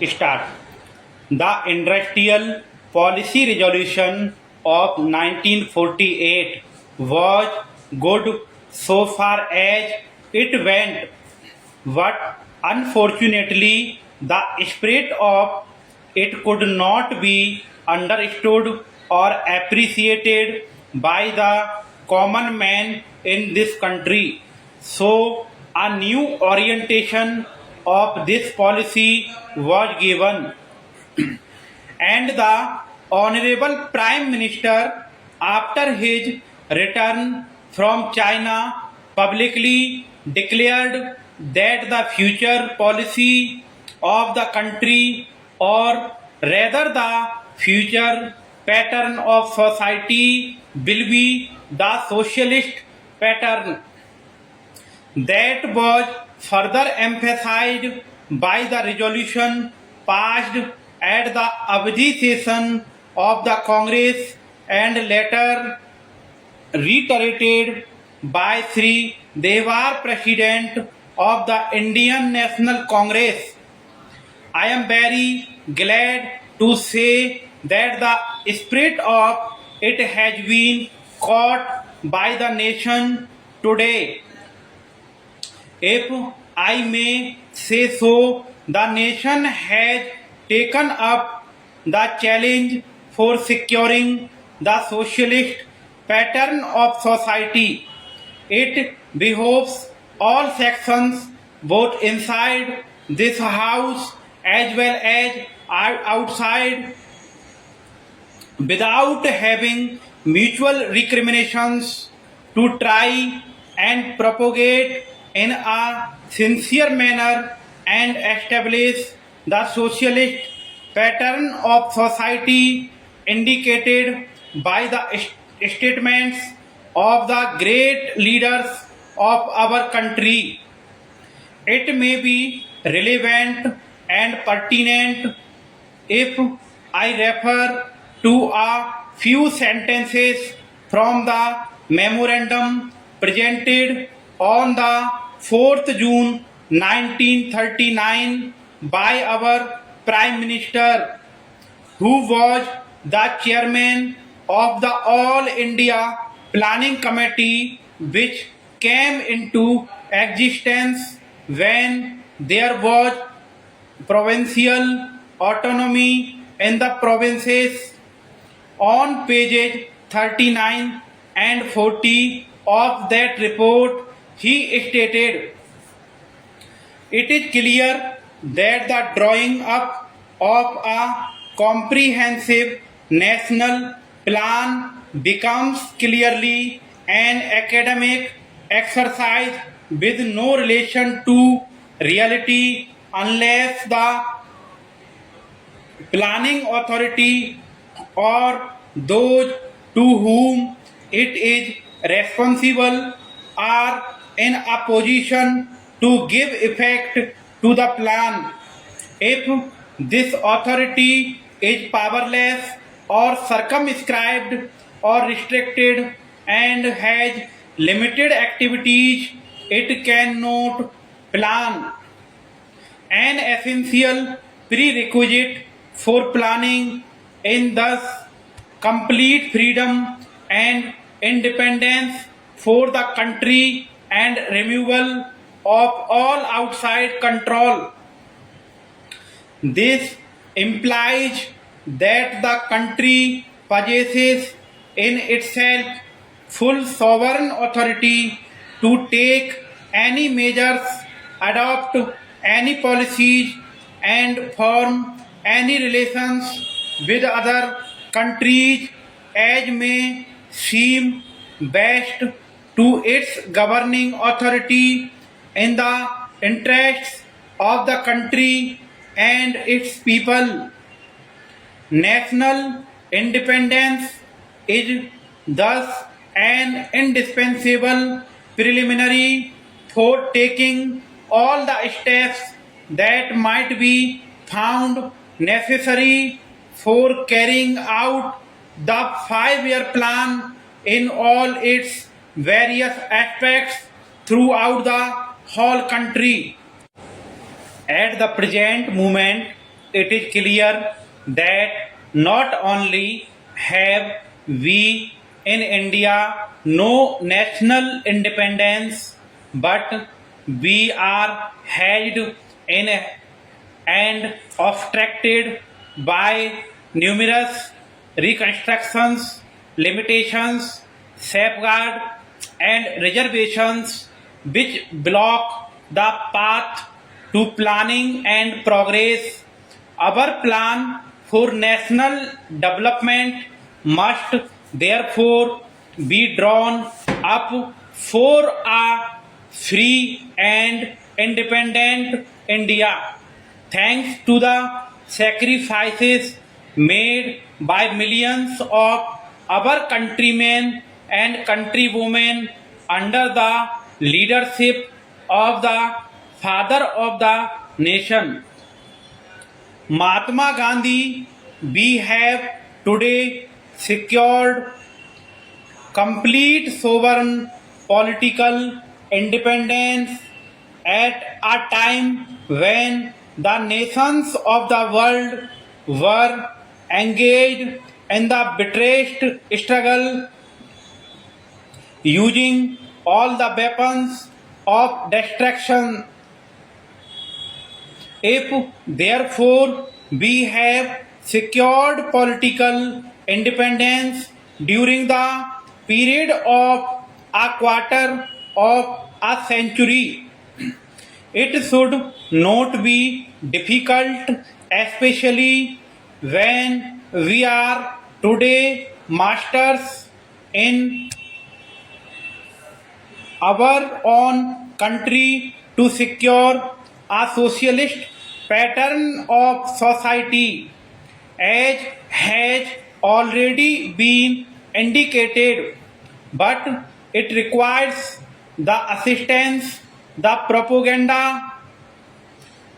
Start. The Industrial Policy Resolution of 1948 was good so far as it went, but unfortunately, the spirit of it could not be understood or appreciated by the common man in this country. So, a new orientation of this policy was given, and the Honorable Prime Minister, after his return from China, publicly declared that the future policy of the country, or rather the future pattern of society, will be the socialist pattern. That was further emphasized by the resolution passed at the Avdi session of the Congress and later reiterated by Sri Dewar, President of the Indian National Congress. I am very glad to say that the spirit of it has been caught by the nation today. If I may say so, the nation has taken up the challenge for securing the socialist pattern of society. It behoves all sections, both inside this house as well as outside, without having mutual recriminations, to try and propagate in a sincere manner and establish the socialist pattern of society indicated by the statements of the great leaders of our country. It may be relevant and pertinent if I refer to a few sentences from the memorandum presented on the 4th June 1939 by our Prime Minister, who was the chairman of the All India Planning Committee, which came into existence when there was provincial autonomy in the provinces. On pages 39 and 40 of that report, he stated, "It is clear that the drawing up of a comprehensive national plan becomes clearly an academic exercise with no relation to reality unless the planning authority or those to whom it is responsible are in a position to give effect to the plan. If this authority is powerless or circumscribed or restricted and has limited activities, it cannot plan. An essential prerequisite for planning is thus complete freedom and independence for the country and removal of all outside control. This implies that the country possesses in itself full sovereign authority to take any measures, adopt any policies, and form any relations with other countries as may seem best to its governing authority in the interests of the country and its people. National independence is thus an indispensable preliminary for taking all the steps that might be found necessary for carrying out the 5-year plan in all its various aspects throughout the whole country. At the present moment, it is clear that not only have we in India no national independence, but we are held in and obstructed by numerous reconstructions, limitations, safeguards, and reservations which block the path to planning and progress. Our plan for national development must therefore be drawn up for a free and independent India. Thanks to the sacrifices made by millions of our countrymen and countrywomen under the leadership of the father of the nation, Mahatma Gandhi, we have today secured complete sovereign political independence at a time when the nations of the world were engaged in the bitterest struggle using all the weapons of destruction. If therefore we have secured political independence during the period of a quarter of a century, it should not be difficult, especially when we are today masters in our own country, to secure a socialist pattern of society, as has already been indicated, but it requires the assistance, the propaganda,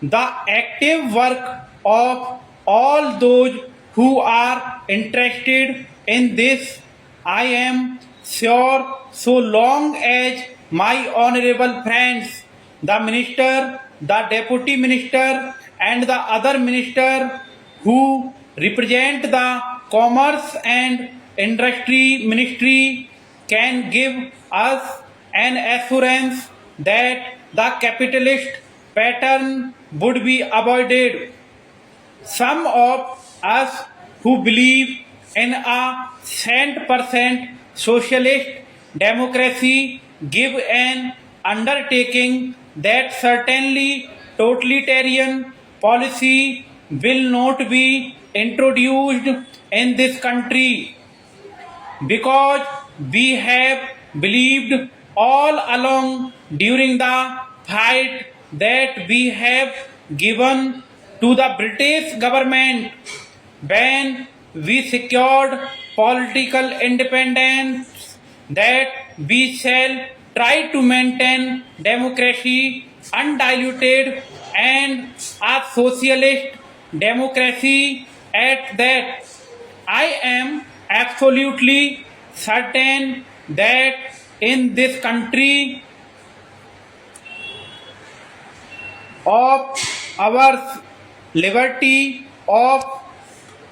the active work of all those who are interested in this. I am sure so long as my honorable friends, the minister, the deputy minister, and the other minister who represent the commerce and industry ministry can give us an assurance that the capitalist pattern would be avoided. Some of us who believe in a 100% socialist democracy give an undertaking that certainly totalitarian policy will not be introduced in this country, because we have believed all along during the fight that we have given to the British government when we secured political independence, that we shall try to maintain democracy undiluted and a socialist democracy at that. I am absolutely certain that in this country of ours, liberty of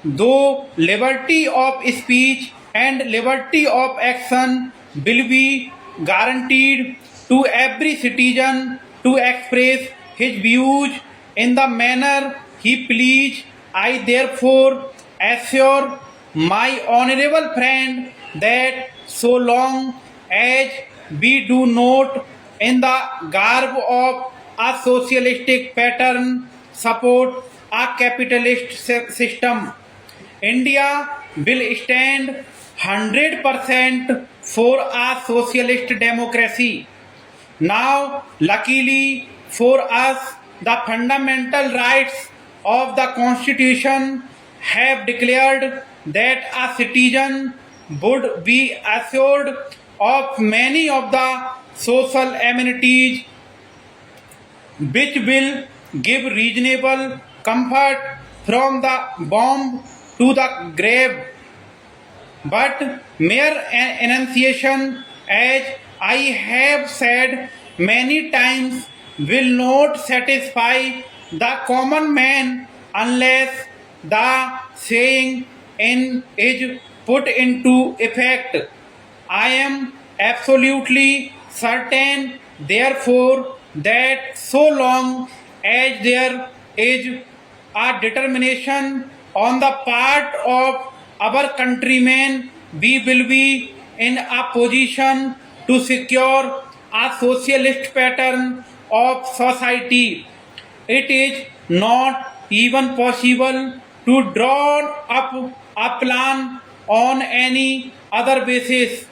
though liberty of speech and liberty of action will be guaranteed to every citizen to express his views in the manner he please. I therefore assure my honorable friend that so long as we do not, in the garb of a socialistic pattern, support a capitalist system, India will stand 100% for a socialist democracy. Now, luckily for us, the fundamental rights of the Constitution have declared that a citizen would be assured of many of the social amenities which will give reasonable comfort from the bomb to the grave. But mere enunciation, as I have said many times, will not satisfy the common man unless the saying is put into effect. I am absolutely certain, therefore, that so long as there is a determination on the part of our countrymen, we will be in a position to secure a socialist pattern of society. It is not even possible to draw up a plan on any other basis.